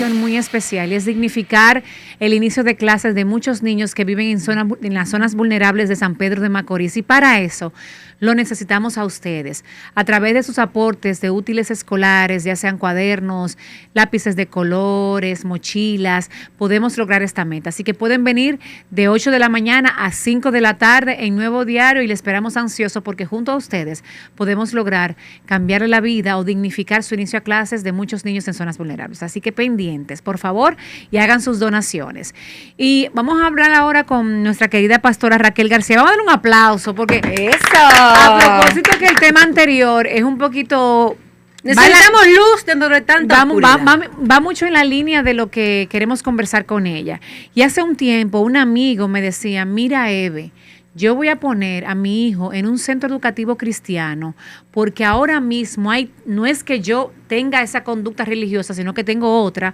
misión muy especial y es dignificar el inicio de clases de muchos niños que viven en las zonas vulnerables de San Pedro de Macorís. Y para eso lo necesitamos a ustedes. A través de sus aportes de útiles escolares, ya sean cuadernos, lápices de colores, mochilas, podemos lograr esta meta. Así que pueden venir de 8 de la mañana a 5 de la tarde en Nuevo Diario y le esperamos ansioso porque junto a ustedes podemos lograr cambiarle la vida o dignificar su inicio a clases de muchos niños en zonas vulnerables. Así que pendientes, por favor, y hagan sus donaciones. Y vamos a hablar ahora con nuestra querida pastora Raquel García. Vamos a dar un aplauso porque a propósito que el tema anterior es un poquito... Necesitamos luz dentro de tanta oscuridad. Va mucho en la línea de lo que queremos conversar con ella. Y hace un tiempo un amigo me decía, mira Eve, yo voy a poner a mi hijo en un centro educativo cristiano porque ahora mismo no es que yo tenga esa conducta religiosa, sino que tengo otra,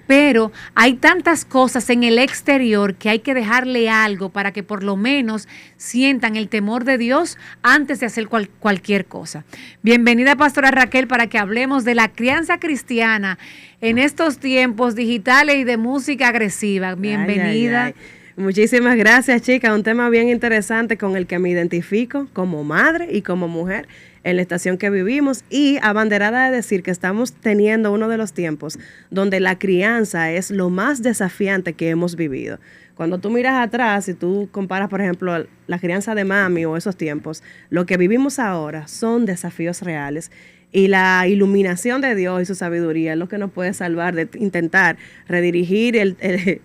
pero hay tantas cosas en el exterior que hay que dejarle algo para que por lo menos sientan el temor de Dios antes de hacer cualquier cosa. Bienvenida, pastora Raquel, para que hablemos de la crianza cristiana en estos tiempos digitales y de música agresiva. Bienvenida. Ay. Muchísimas gracias, chicas. Un tema bien interesante con el que me identifico como madre y como mujer en la estación que vivimos y abanderada de decir que estamos teniendo uno de los tiempos donde la crianza es lo más desafiante que hemos vivido. Cuando tú miras atrás y tú comparas, por ejemplo, la crianza de mami o esos tiempos, lo que vivimos ahora son desafíos reales. Y la iluminación de Dios y su sabiduría es lo que nos puede salvar de intentar redirigir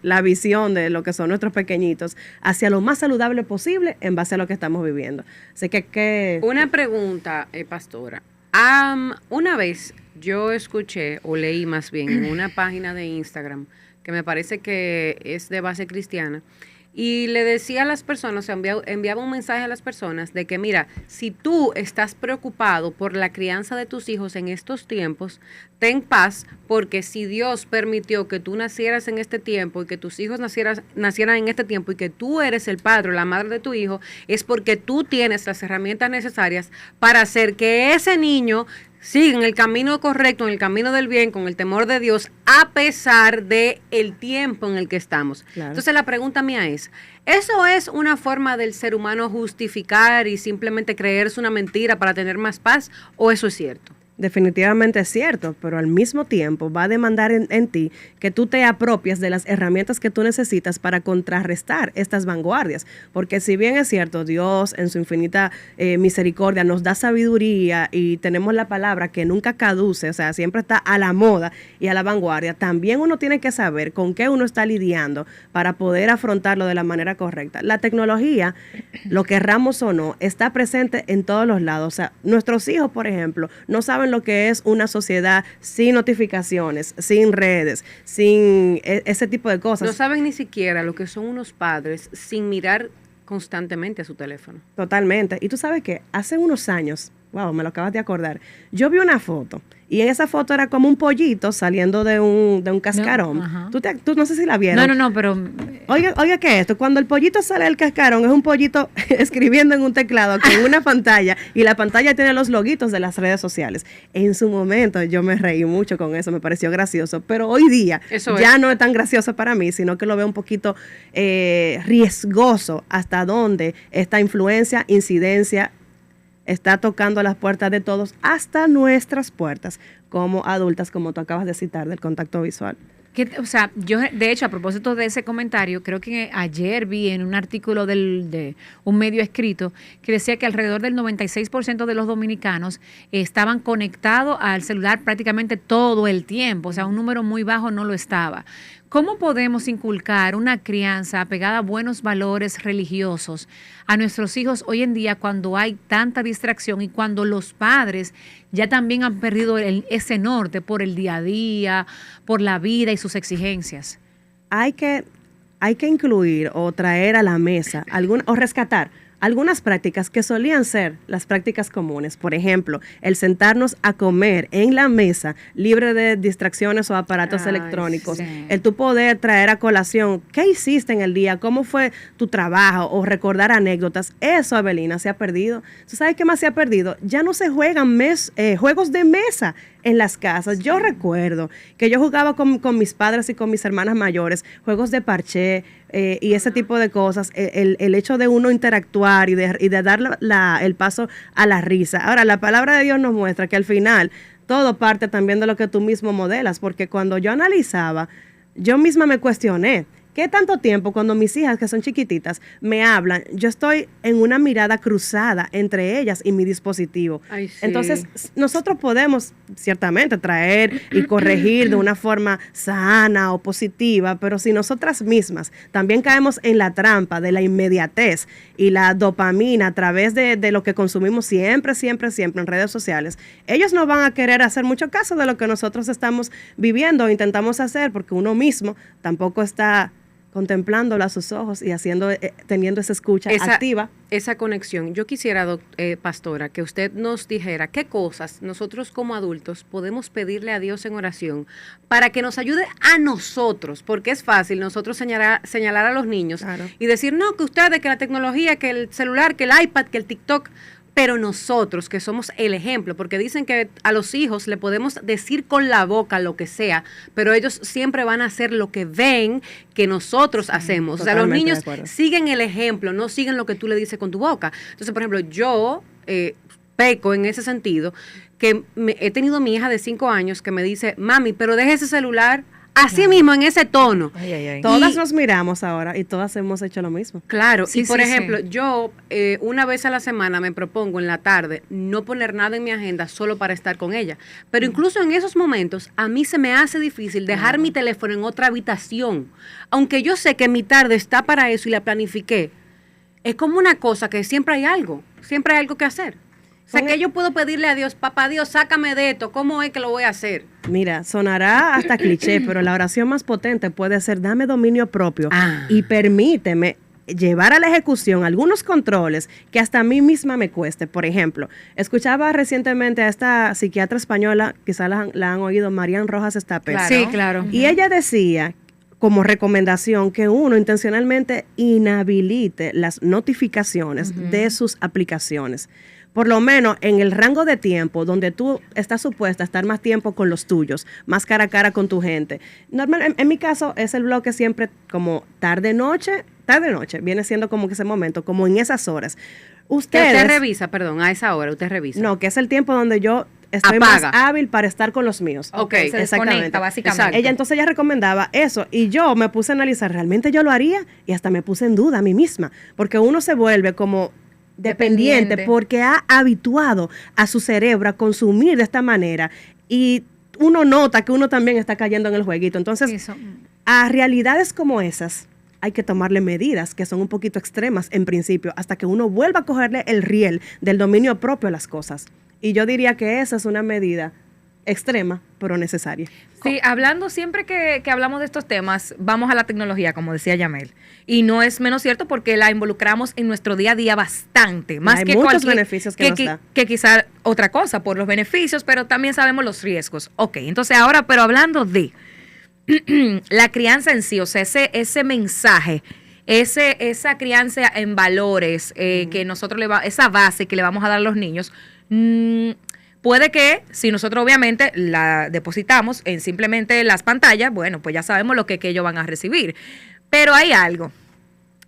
la visión de lo que son nuestros pequeñitos hacia lo más saludable posible en base a lo que estamos viviendo. Así que Una pregunta, pastora. Una vez yo escuché, o leí más bien, en una página de Instagram, que me parece que es de base cristiana, y le decía a las personas, enviaba un mensaje a las personas de que, mira, si tú estás preocupado por la crianza de tus hijos en estos tiempos, ten paz, porque si Dios permitió que tú nacieras en este tiempo y que tus hijos nacieran en este tiempo y que tú eres el padre o la madre de tu hijo, es porque tú tienes las herramientas necesarias para hacer que ese niño siga en el camino correcto, en el camino del bien, con el temor de Dios, a pesar de el tiempo en el que estamos. Claro. Entonces la pregunta mía es, ¿eso es una forma del ser humano justificar y simplemente creerse una mentira para tener más paz, o eso es cierto? Definitivamente es cierto, pero al mismo tiempo va a demandar en ti que tú te apropies de las herramientas que tú necesitas para contrarrestar estas vanguardias, porque si bien es cierto, Dios en su infinita misericordia nos da sabiduría y tenemos la palabra que nunca caduce, o sea, siempre está a la moda y a la vanguardia, también uno tiene que saber con qué uno está lidiando para poder afrontarlo de la manera correcta. La tecnología, lo querramos o no, está presente en todos los lados, o sea, nuestros hijos, por ejemplo, no saben lo que es una sociedad sin notificaciones, sin redes, sin ese tipo de cosas. No saben ni siquiera lo que son unos padres sin mirar constantemente a su teléfono. Totalmente. Y tú sabes que hace unos años, wow, me lo acabas de acordar, yo vi una foto y en esa foto era como un pollito saliendo de un cascarón. No, tú no sé si la vieron. No, pero... Oiga, ¿qué es esto? Cuando el pollito sale del cascarón, es un pollito escribiendo en un teclado con una pantalla, y la pantalla tiene los loguitos de las redes sociales. En su momento yo me reí mucho con eso, me pareció gracioso, pero hoy día ya no es tan gracioso para mí, sino que lo veo un poquito riesgoso hasta dónde esta influencia, incidencia, está tocando las puertas de todos, hasta nuestras puertas, como adultas, como tú acabas de citar, del contacto visual. O sea, yo de hecho, a propósito de ese comentario, creo que ayer vi en un artículo de un medio escrito que decía que alrededor del 96% de los dominicanos estaban conectados al celular prácticamente todo el tiempo, o sea, un número muy bajo no lo estaba. ¿Cómo podemos inculcar una crianza apegada a buenos valores religiosos a nuestros hijos hoy en día cuando hay tanta distracción y cuando los padres ya también han perdido ese norte por el día a día, por la vida y sus exigencias? Hay que incluir o traer a la mesa o rescatar algunas prácticas que solían ser las prácticas comunes. Por ejemplo, el sentarnos a comer en la mesa, libre de distracciones o aparatos electrónicos. Sí. El tu poder traer a colación qué hiciste en el día, cómo fue tu trabajo o recordar anécdotas. Eso, Avelina, se ha perdido. ¿Tú sabes qué más se ha perdido? Ya no se juegan juegos de mesa en las casas. Yo recuerdo que yo jugaba con mis padres y con mis hermanas mayores, juegos de parché y ese tipo de cosas. El hecho de uno interactuar y de dar el paso a la risa. Ahora, la palabra de Dios nos muestra que al final todo parte también de lo que tú mismo modelas, porque cuando yo analizaba, yo misma me cuestioné. ¿Qué tanto tiempo cuando mis hijas, que son chiquititas, me hablan? Yo estoy en una mirada cruzada entre ellas y mi dispositivo. Ay, sí. Entonces, nosotros podemos ciertamente traer y corregir de una forma sana o positiva, pero si nosotras mismas también caemos en la trampa de la inmediatez y la dopamina a través de lo que consumimos siempre en redes sociales, ellos no van a querer hacer mucho caso de lo que nosotros estamos viviendo o intentamos hacer, porque uno mismo tampoco está contemplándola a sus ojos y teniendo esa escucha activa. Esa conexión. Yo quisiera, pastora, que usted nos dijera qué cosas nosotros como adultos podemos pedirle a Dios en oración para que nos ayude a nosotros, porque es fácil nosotros señalar a los niños y decir, no, que ustedes, que la tecnología, que el celular, que el iPad, que el TikTok. Pero nosotros, que somos el ejemplo, porque dicen que a los hijos le podemos decir con la boca lo que sea, pero ellos siempre van a hacer lo que ven que nosotros hacemos. O sea, los niños siguen el ejemplo, no siguen lo que tú le dices con tu boca. Entonces, por ejemplo, yo peco en ese sentido, que he tenido mi hija de 5 años que me dice, mami, pero deje ese celular. Así mismo, en ese tono. Todas nos miramos ahora y todas hemos hecho lo mismo. Claro, Sí, y por sí, ejemplo, sí. yo una vez a la semana me propongo en la tarde no poner nada en mi agenda solo para estar con ella. Pero incluso en esos momentos, a mí se me hace difícil dejar mi teléfono en otra habitación. Aunque yo sé que mi tarde está para eso y la planifiqué, es como una cosa que siempre hay algo que hacer. O sea, que yo puedo pedirle a Dios, papá Dios, sácame de esto, ¿cómo es que lo voy a hacer? Mira, sonará hasta cliché, pero la oración más potente puede ser, dame dominio propio y permíteme llevar a la ejecución algunos controles que hasta a mí misma me cueste. Por ejemplo, escuchaba recientemente a esta psiquiatra española, quizás la han oído, Marian Rojas Estapé. Claro. Sí, claro. Y ella decía como recomendación que uno intencionalmente inhabilite las notificaciones de sus aplicaciones. Por lo menos en el rango de tiempo donde tú estás supuesta a estar más tiempo con los tuyos, más cara a cara con tu gente. Normal, en mi caso es el bloque siempre como tarde-noche, viene siendo como que ese momento, como en esas horas. Usted revisa, perdón, a esa hora, usted revisa. No, que es el tiempo donde yo estoy Apaga. más hábil para estar con los míos. Ok, se desconecta, básicamente. Exacto. Entonces ella recomendaba eso y yo me puse a analizar, ¿realmente yo lo haría? Y hasta me puse en duda a mí misma, porque uno se vuelve como dependiente porque ha habituado a su cerebro a consumir de esta manera y uno nota que uno también está cayendo en el jueguito. Entonces, a realidades como esas hay que tomarle medidas que son un poquito extremas en principio hasta que uno vuelva a cogerle el riel del dominio propio a las cosas. Y yo diría que esa es una medida extrema, pero necesaria. Sí, hablando siempre que hablamos de estos temas, vamos a la tecnología, como decía Yamel. Y no es menos cierto porque la involucramos en nuestro día a día bastante. Más hay que muchos beneficios que nos da. Que quizá otra cosa, por los beneficios, pero también sabemos los riesgos. Ok, entonces ahora, pero hablando de la crianza en sí, o sea, ese mensaje, esa crianza en valores que nosotros esa base que le vamos a dar a los niños, puede que, si nosotros obviamente la depositamos en simplemente las pantallas, bueno, pues ya sabemos lo que ellos van a recibir. Pero hay algo,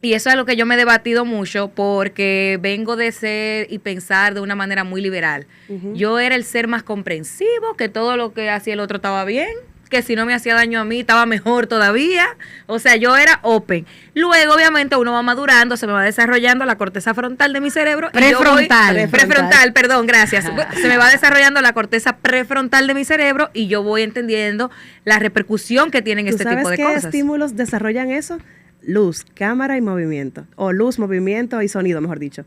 y eso es lo que yo me he debatido mucho porque vengo de ser y pensar de una manera muy liberal. Yo era el ser más comprensivo, que todo lo que hacía el otro estaba bien, que si no me hacía daño a mí estaba mejor todavía. O sea, yo era open. Luego, obviamente, uno va madurando, se me va desarrollando la corteza frontal de mi cerebro. Prefrontal, perdón, gracias. Se me va desarrollando la corteza prefrontal de mi cerebro y yo voy entendiendo la repercusión que tienen este tipo de cosas. ¿Sabes qué estímulos desarrollan eso? Luz, cámara y movimiento. O luz, movimiento y sonido, mejor dicho.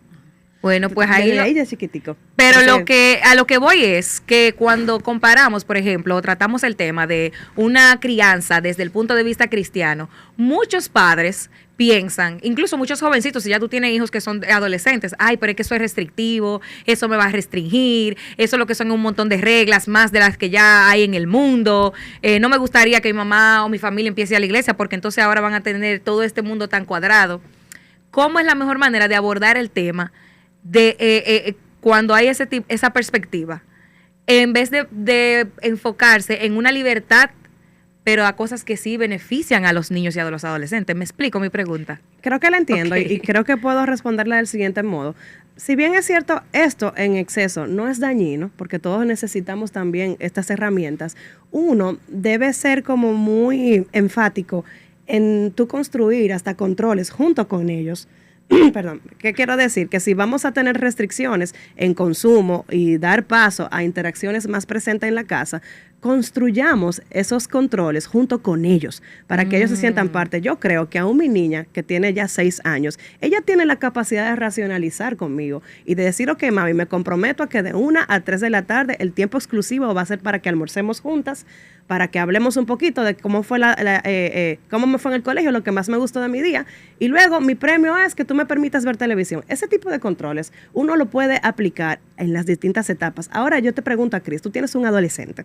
Bueno, pues ahí Desde ahí ya chiquitico. Pero Entonces, a lo que voy es que cuando comparamos, por ejemplo, o tratamos el tema de una crianza desde el punto de vista cristiano, muchos padres piensan, incluso muchos jovencitos, si ya tú tienes hijos que son adolescentes, ay, pero es que eso es restrictivo, eso me va a restringir, eso es lo que son un montón de reglas más de las que ya hay en el mundo, no me gustaría que mi mamá o mi familia empiece a la iglesia porque entonces ahora van a tener todo este mundo tan cuadrado. ¿Cómo es la mejor manera de abordar el tema de cuando hay esa perspectiva? En vez de enfocarse en una libertad, pero a cosas que sí benefician a los niños y a los adolescentes. ¿Me explico mi pregunta? creo que la entiendo Ok. y creo que puedo responderla del siguiente modo. Si bien es cierto, esto en exceso no es dañino, porque todos necesitamos también estas herramientas, uno debe ser como muy enfático en tú construir hasta controles junto con ellos. Perdón, ¿qué quiero decir? Que si vamos a tener restricciones en consumo y dar paso a interacciones más presentes en la casa, construyamos esos controles junto con ellos para que ellos se sientan parte. Yo creo que aún mi niña, que tiene ya 6 años, ella tiene la capacidad de racionalizar conmigo y de decir, ok, mami, me comprometo a que de 1 a 3 de la tarde el tiempo exclusivo va a ser para que almorcemos juntas, para que hablemos un poquito de cómo fue cómo me fue en el colegio, lo que más me gustó de mi día, y luego mi premio es que tú me permitas ver televisión. Ese tipo de controles uno lo puede aplicar en las distintas etapas. Ahora yo te pregunto a Cris, tú tienes un adolescente.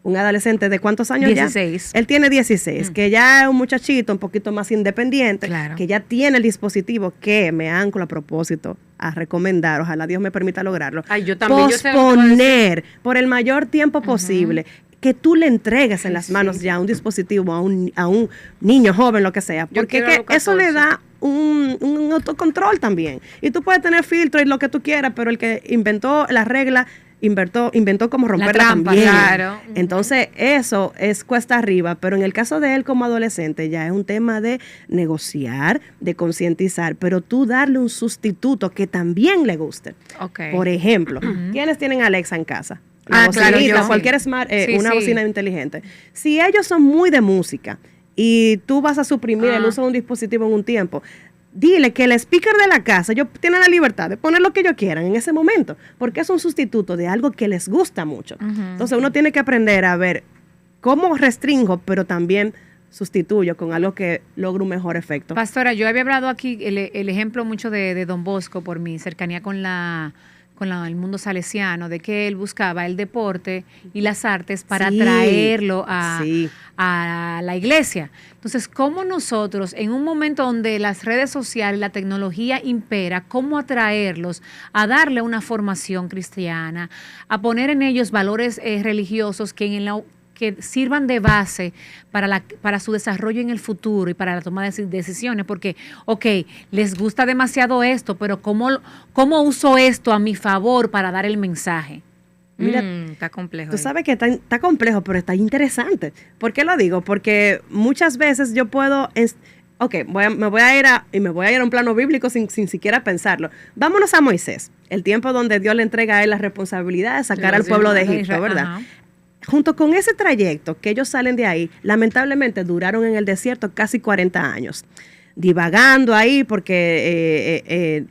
Un adolescente de ¿cuántos años 16. ya? Él tiene 16, que ya es un muchachito un poquito más independiente, Claro. que ya tiene el dispositivo, que me anclo a propósito a recomendar, ojalá Dios me permita lograrlo. Ay, yo también, yo sé lo que voy a decir. Posponer por el mayor tiempo posible que tú le entregues en las manos ya un dispositivo a un niño, joven, lo que sea, Yo porque quiero que a los eso le 14. da un autocontrol también. Y tú puedes tener filtro y lo que tú quieras, pero el que inventó la regla inventó como romperla trampa, también. claro. Entonces, eso es cuesta arriba, pero en el caso de él como adolescente ya es un tema de negociar, de concientizar, pero tú darle un sustituto que también le guste. Ok. Por ejemplo, ¿quiénes tienen Alexa en casa? La Ah, claro, bocinita, yo. cualquier smart, Sí, una sí. bocina inteligente. Si ellos son muy de música y tú vas a suprimir el uso de un dispositivo en un tiempo, dile que el speaker de la casa, ellos tienen la libertad de poner lo que ellos quieran en ese momento, porque es un sustituto de algo que les gusta mucho. Entonces uno tiene que aprender a ver cómo restringo, pero también sustituyo con algo que logre un mejor efecto. Pastora, yo había hablado aquí el ejemplo mucho de Don Bosco por mi cercanía con el mundo salesiano, de que él buscaba el deporte y las artes para Sí, traerlo sí. a la iglesia. Entonces, ¿cómo nosotros, en un momento donde las redes sociales, la tecnología impera, cómo atraerlos a darle una formación cristiana, a poner en ellos valores religiosos que sirvan de base para su desarrollo en el futuro y para la toma de decisiones? Porque, ok, les gusta demasiado esto, pero ¿cómo uso esto a mi favor para dar el mensaje? Mira, Está complejo. Tú ahí. sabes que está complejo, pero está interesante. ¿Por qué lo digo? Porque muchas veces yo puedo... me voy a ir a un plano bíblico sin siquiera pensarlo. Vámonos a Moisés, el tiempo donde Dios le entrega a él la responsabilidad de sacar al pueblo de Egipto, ¿verdad? Ajá. Junto con ese trayecto que ellos salen de ahí, lamentablemente duraron en el desierto casi 40 años, divagando ahí porque,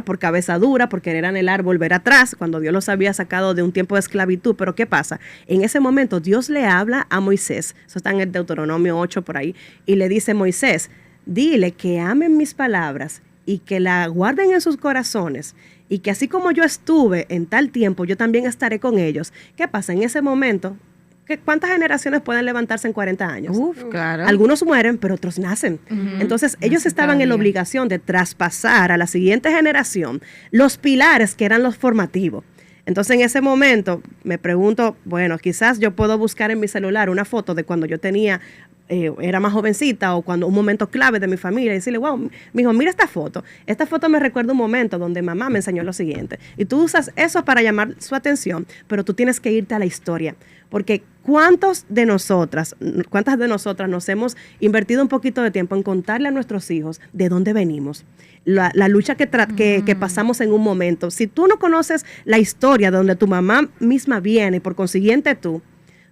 por cabeza dura, por querer anhelar volver atrás, cuando Dios los había sacado de un tiempo de esclavitud. Pero ¿qué pasa? En ese momento Dios le habla a Moisés, eso está en el Deuteronomio 8 por ahí, y le dice: Moisés, dile que amen mis palabras y que la guarden en sus corazones, y que así como yo estuve en tal tiempo, yo también estaré con ellos. ¿Qué pasa? En ese momento, ¿cuántas generaciones pueden levantarse en 40 años? Claro. Algunos mueren, pero otros nacen. Entonces, ellos estaban en la obligación de traspasar a la siguiente generación los pilares que eran los formativos. Entonces, en ese momento, me pregunto, bueno, quizás yo puedo buscar en mi celular una foto de cuando yo era más jovencita, o cuando un momento clave de mi familia, y decirle: wow, mijo, mira esta foto. Esta foto me recuerda un momento donde mamá me enseñó lo siguiente. Y tú usas eso para llamar su atención, pero tú tienes que irte a la historia. Porque ¿cuántas de nosotras nos hemos invertido un poquito de tiempo en contarle a nuestros hijos de dónde venimos? La lucha que pasamos en un momento. Si tú no conoces la historia de donde tu mamá misma viene, por consiguiente tú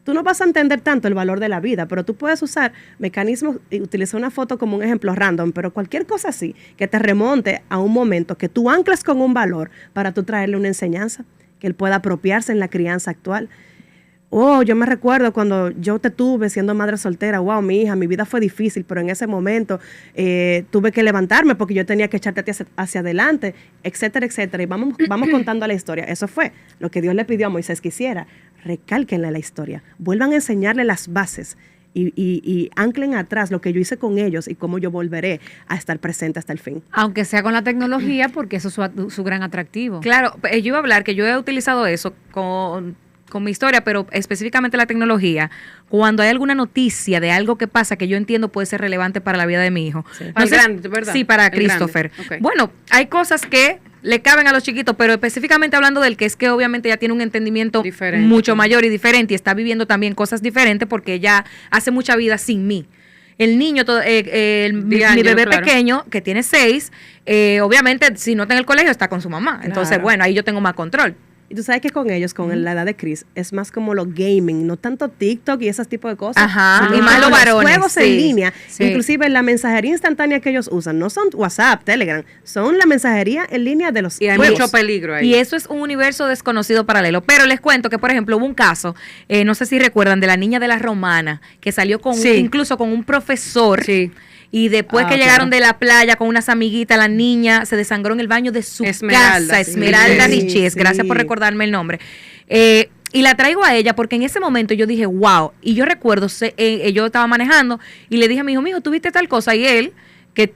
tú no vas a entender tanto el valor de la vida, pero tú puedes usar mecanismos y utilizar una foto como un ejemplo random, pero cualquier cosa así que te remonte a un momento que tú anclas con un valor para tú traerle una enseñanza, que él pueda apropiarse en la crianza actual. Oh, yo me recuerdo cuando yo te tuve siendo madre soltera, wow, mi hija, mi vida fue difícil, pero en ese momento tuve que levantarme porque yo tenía que echarte hacia adelante, etcétera, etcétera. Y vamos contando la historia. Eso fue lo que Dios le pidió a Moisés que hiciera. Recálquenle la historia, vuelvan a enseñarle las bases y anclen atrás lo que yo hice con ellos y cómo yo volveré a estar presente hasta el fin. Aunque sea con la tecnología, porque eso es su gran atractivo. Claro, yo iba a hablar que yo he utilizado eso con mi historia, pero específicamente la tecnología, cuando hay alguna noticia de algo que pasa que yo entiendo puede ser relevante para la vida de mi hijo. Sí. Para el grande, ¿verdad? Sí, para Christopher. Okay. Bueno, hay cosas que le caben a los chiquitos, pero específicamente hablando del que es que obviamente ya tiene un entendimiento diferente, mucho mayor y diferente y está viviendo también cosas diferentes porque ella hace mucha vida sin mí. El niño, mi bebé pequeño, que tiene 6, obviamente si no está en el colegio está con su mamá. Entonces, Claro. bueno, ahí yo tengo más control. Y tú sabes que con ellos, con la edad de Chris, es más como lo gaming, no tanto TikTok y ese tipo de cosas. Ajá, sino y más como los los juegos en sí, línea. sí. Inclusive la mensajería instantánea que ellos usan, no son WhatsApp, Telegram, son la mensajería en línea de los Y hay juegos. mucho peligro ahí. Y eso es un universo desconocido paralelo. Pero les cuento que, por ejemplo, hubo un caso, no sé si recuerdan, de la niña de la Romana, que salió con Sí. incluso con un profesor. Sí. Y después que llegaron de la playa con unas amiguitas, la niña se desangró en el baño de su Esmeralda, casa, sí. Esmeralda Sí, Riches, sí. gracias por recordarme el nombre. Y la traigo a ella porque en ese momento yo dije, wow, y yo recuerdo, yo estaba manejando y le dije a mi hijo, ¿tú viste tal cosa? Y él, que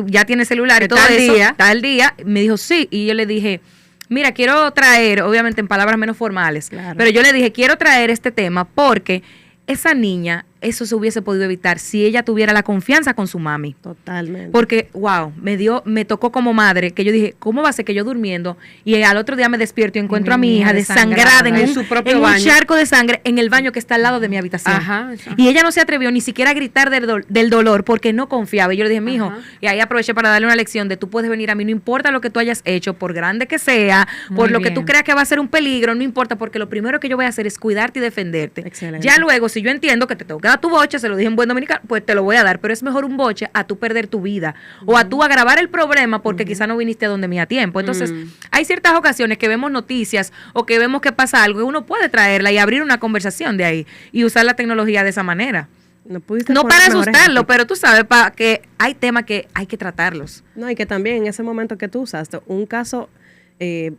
ya tiene celular y Que todo está al eso, día. está al día, me dijo, sí, y yo le dije, mira, quiero traer, obviamente en palabras menos formales, Claro. pero yo le dije, quiero traer este tema porque esa niña, eso se hubiese podido evitar si ella tuviera la confianza con su mami. Totalmente. Porque, wow, me tocó como madre, que yo dije, ¿cómo va a ser que yo durmiendo y al otro día me despierto y encuentro a mi hija desangrada en en un, su propio en un baño? charco de sangre en el baño que está al lado de mi habitación? Ajá. Y ella no se atrevió ni siquiera a gritar del dolor porque no confiaba. Y yo le dije, mijo, Ajá. y ahí aproveché para darle una lección de tú puedes venir a mí, no importa lo que tú hayas hecho, por grande que sea, Muy por lo que bien. tú creas que va a ser un peligro, no importa, porque lo primero que yo voy a hacer es cuidarte y defenderte. Excelente. Ya luego, si yo entiendo que te tengo que dar tu boche, se lo dije en buen dominicano, pues te lo voy a dar, pero es mejor un boche a tú perder tu vida o a tú agravar el problema porque quizá no viniste a donde mí a tiempo. Entonces, hay ciertas ocasiones que vemos noticias o que vemos que pasa algo y uno puede traerla y abrir una conversación de ahí y usar la tecnología de esa manera. pudiste No poner para mejor asustarlo, ejemplo. pero tú sabes para que hay temas que hay que tratarlos. No, y que también en ese momento que tú usaste, un caso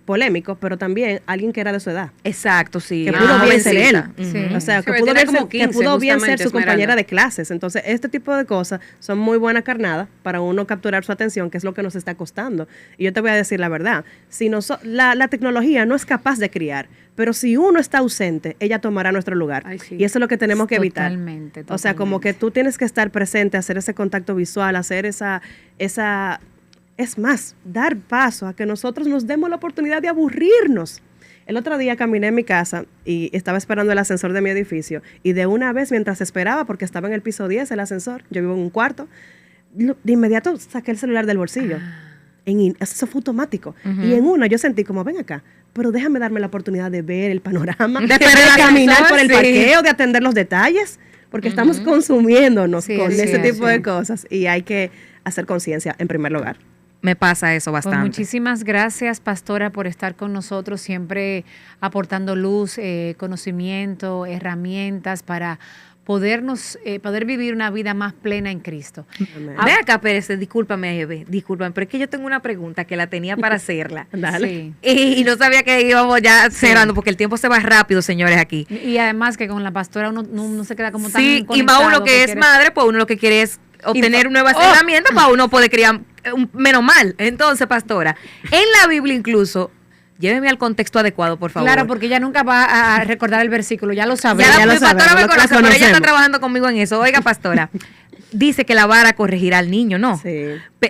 polémico, pero también alguien que era de su edad. Exacto, sí. Que pudo bien ser él. jovencita. Sí. Ujú. O sea, que Sí, pudo, tenía bien como ser, que 15 pudo bien ser justamente, su Esmeralda. compañera de clases. Entonces, este tipo de cosas son muy buena carnada para uno capturar su atención, que es lo que nos está costando. Y yo te voy a decir la verdad. Si la tecnología no es capaz de criar, pero si uno está ausente, ella tomará nuestro lugar. Ay, sí. Y eso es lo que tenemos que evitar. Totalmente, O sea, como totalmente. que tú tienes que estar presente, hacer ese contacto visual, hacer esa es más, dar paso a que nosotros nos demos la oportunidad de aburrirnos. El otro día caminé en mi casa y estaba esperando el ascensor de mi edificio y de una vez mientras esperaba, porque estaba en el piso 10 el ascensor, yo vivo en un cuarto, de inmediato saqué el celular del bolsillo. Eso fue automático. Y en una yo sentí como, ven acá, pero déjame darme la oportunidad de ver el panorama, De de esperar el caminar ascensor, por el sí. parqueo, de atender los detalles, porque estamos consumiéndonos Sí, con sí, ese sí. tipo de cosas y hay que hacer conciencia en primer lugar. Me pasa eso Pues bastante. muchísimas gracias, pastora, por estar con nosotros, siempre aportando luz, conocimiento, herramientas para poder vivir una vida más plena en Cristo. Amén. Ve acá, Pérez, discúlpame, Eve, discúlpame, pero es que yo tengo una pregunta que la tenía para hacerla. Dale. Sí. Y no sabía que íbamos ya cerrando, porque el tiempo se va rápido, señores, aquí. Y además que con la pastora uno no se queda como tan Sí, y conectado más uno que es quiere- madre, pues uno lo que quiere es obtener nuevas Oh. herramientas para uno poder criar menos mal. Entonces, pastora, en la Biblia incluso, lléveme al contexto adecuado, por favor. Claro, porque ella nunca va a recordar el versículo, ya lo sabe. Ya ya la lo pastora sabemos, me lo conoce, pero ella está conocemos. trabajando conmigo en eso. Oiga, pastora, dice que la vara corregirá al niño, ¿no? Sí.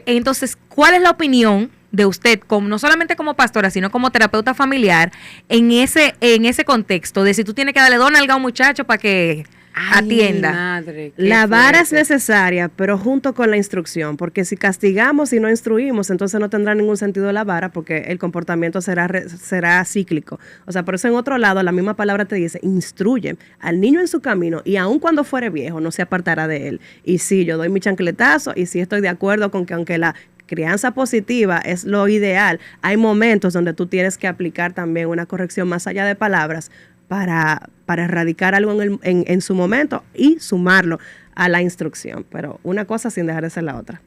Entonces, ¿cuál es la opinión de usted, no solamente como pastora, sino como terapeuta familiar, en ese contexto de si tú tienes que darle 2 nalgas a un muchacho para que atienda. Madre, qué La vara es fuerte. necesaria, pero junto con la instrucción, porque si castigamos y no instruimos, entonces no tendrá ningún sentido la vara, porque el comportamiento será cíclico. O sea, por eso en otro lado la misma palabra te dice, instruye al niño en su camino y aun cuando fuere viejo no se apartará de él. Y sí, yo doy mi chancletazo y sí estoy de acuerdo con que aunque la crianza positiva es lo ideal, hay momentos donde tú tienes que aplicar también una corrección más allá de palabras para erradicar algo en su momento y sumarlo a la instrucción. Pero una cosa sin dejar de ser la otra.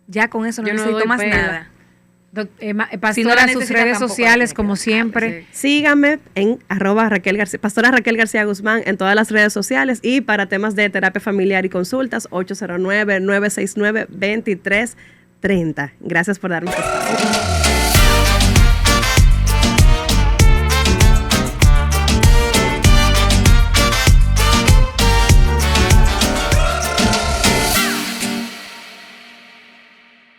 Ya con eso no Yo no necesito doy más pela. nada. Pastora, Si no la sus necesita, redes tampoco sociales, la como tiene que dejar. siempre. Sí. Síganme en @Raquel García, Pastora Raquel García Guzmán en todas las redes sociales y para temas de terapia familiar y consultas 809-969-2330. Gracias por darme este espacio.